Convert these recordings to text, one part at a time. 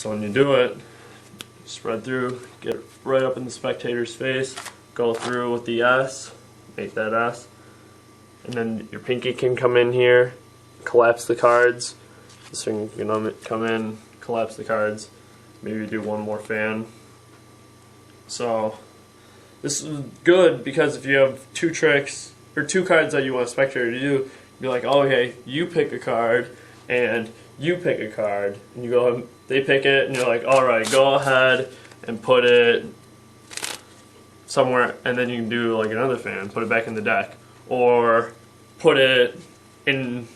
So when you do it, spread through, get right up in the spectator's face, go through with the S, make that S, and then your pinky can come in here, collapse the cards. This finger can come in, collapse the cards, maybe do one more fan. So this is good because if you have two tricks or two cards that you want a spectator to do, be like, oh, okay, you pick a card and you pick a card, and you go, they pick it, and you're like, all right, go ahead and put it somewhere, and then you can do like another fan, put it back in the deck, or put it in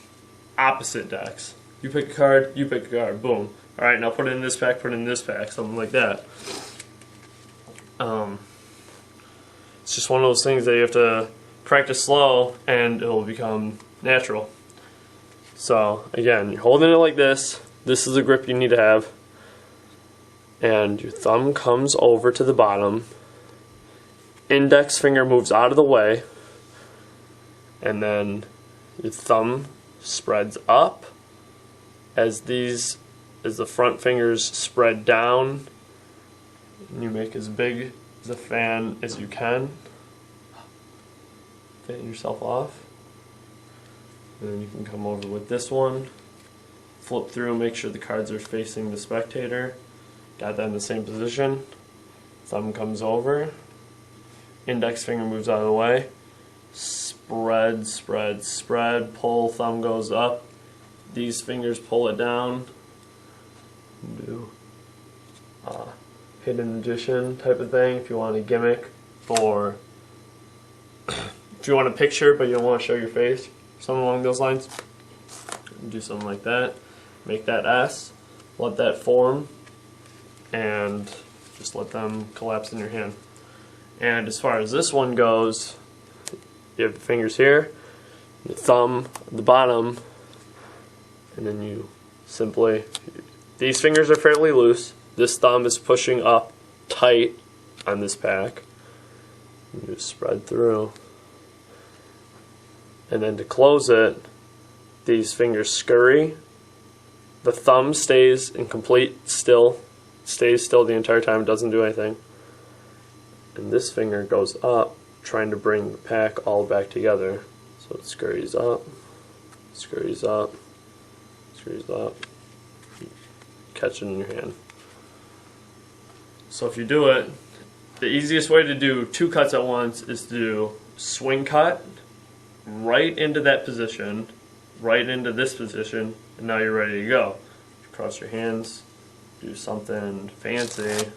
opposite decks. You pick a card, you pick a card, boom. All right, now put it in this pack, put it in this pack, something like that. It's just one of those things that you have to practice slow, and it will become natural. So again, you're holding it like this. This is the grip you need to have. And your thumb comes over to the bottom. Index finger moves out of the way. And then your thumb spreads up as the front fingers spread down. And you make as big as a fan as you can. Fan yourself off. And then you can come over with this one, flip through, make sure the cards are facing the spectator. Got that in the same position. Thumb comes over. Index finger moves out of the way. Spread, spread, spread. Pull, thumb goes up. These fingers pull it down. Do hidden magician type of thing if you want a gimmick, or if you want a picture but you don't want to show your face. Something along those lines. Do something like that. Make that S. Let that form. And just let them collapse in your hand. And as far as this one goes, you have the fingers here, your thumb at the bottom, and then you simply, these fingers are fairly loose. This thumb is pushing up tight on this pack. You just spread through. And then to close it, these fingers scurry. The thumb stays in complete still, stays still the entire time, doesn't do anything. And this finger goes up, trying to bring the pack all back together. So it scurries up, scurries up, scurries up. Catch it in your hand. So if you do it, the easiest way to do two cuts at once is to do swing cut, right into that position, right into this position, and now you're ready to go. Cross your hands, do something fancy,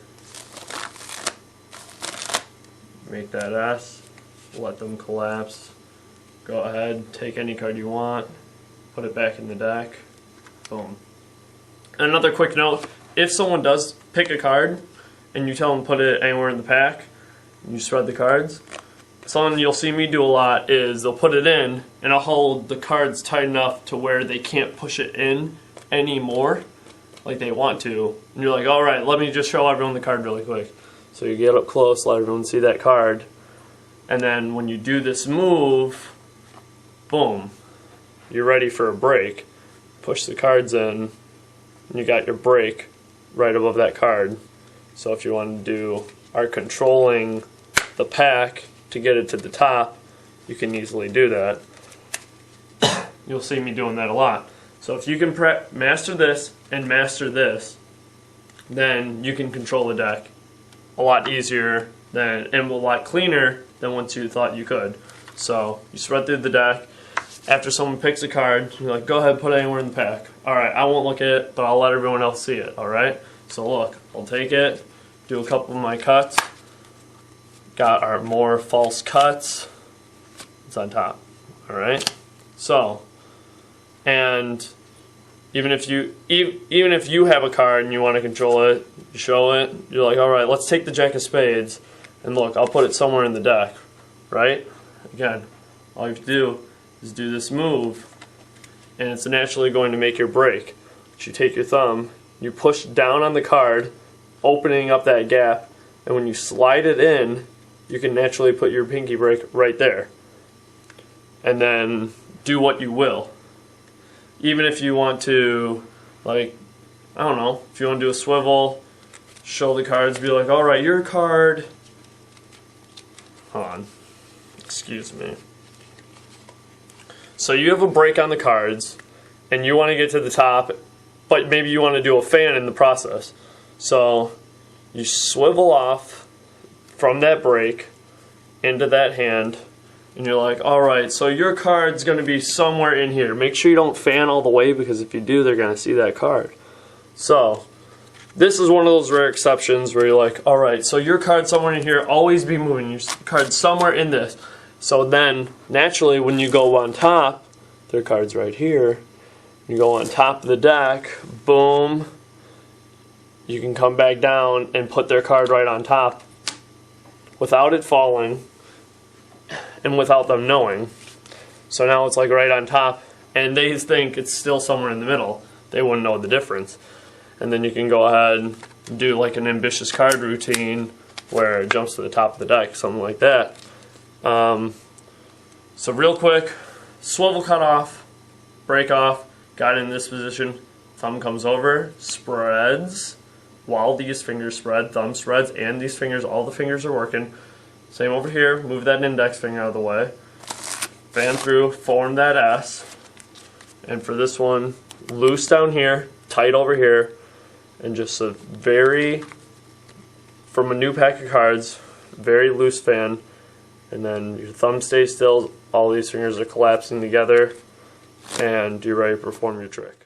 make that S, let them collapse, go ahead, take any card you want, put it back in the deck, boom. And another quick note, if someone does pick a card and you tell them to put it anywhere in the pack, and you spread the cards, something you'll see me do a lot is they'll put it in and I'll hold the cards tight enough to where they can't push it in anymore like they want to. And you're like, alright, let me just show everyone the card really quick. So you get up close, let everyone see that card, and then when you do this move, boom, you're ready for a break. Push the cards in and you got your break right above that card. So if you want to are controlling the pack to get it to the top, you can easily do that. You'll see me doing that a lot. So if you can master this and master this, then you can control the deck a lot easier and a lot cleaner than once you thought you could. So you spread through the deck. After someone picks a card, you're like, go ahead, put it anywhere in the pack. Alright, I won't look at it, but I'll let everyone else see it. Alright? So look, I'll take it, do a couple of my cuts. Got our more false cuts. It's on top. Alright? So, and even if you have a card and you want to control it, you show it, you're like, alright, let's take the Jack of Spades, and look, I'll put it somewhere in the deck. Right? Again, all you have to do is do this move, and it's naturally going to make your break. But you take your thumb, you push down on the card, opening up that gap, and when you slide it in, you can naturally put your pinky break right there. And then do what you will. Even if you want to, like, I don't know, if you want to do a swivel, show the cards, be like, alright, your card, hold on, excuse me. So you have a break on the cards, and you want to get to the top, but maybe you want to do a fan in the process. So you swivel off from that break into that hand, and you're like, alright, so your card's going to be somewhere in here. Make sure you don't fan all the way, because if you do, they're going to see that card. So this is one of those rare exceptions where you're like, alright, so your card's somewhere in here, always be moving your card somewhere in this. So then, naturally, when you go on top, their card's right here, you go on top of the deck, boom, you can come back down and put their card right on top without it falling and without them knowing. So now it's like right on top, and they think it's still somewhere in the middle. They wouldn't know the difference. And then you can go ahead and do like an ambitious card routine where it jumps to the top of the deck, something like that. So real quick, swivel cut off, break off, got in this position, thumb comes over, spreads, while these fingers spread, thumb spreads, and these fingers, all the fingers are working. Same over here, move that index finger out of the way, fan through, form that S, and for this one, loose down here, tight over here, and just a very, from a new pack of cards, very loose fan, and then your thumb stays still, all these fingers are collapsing together, and you're ready to perform your trick.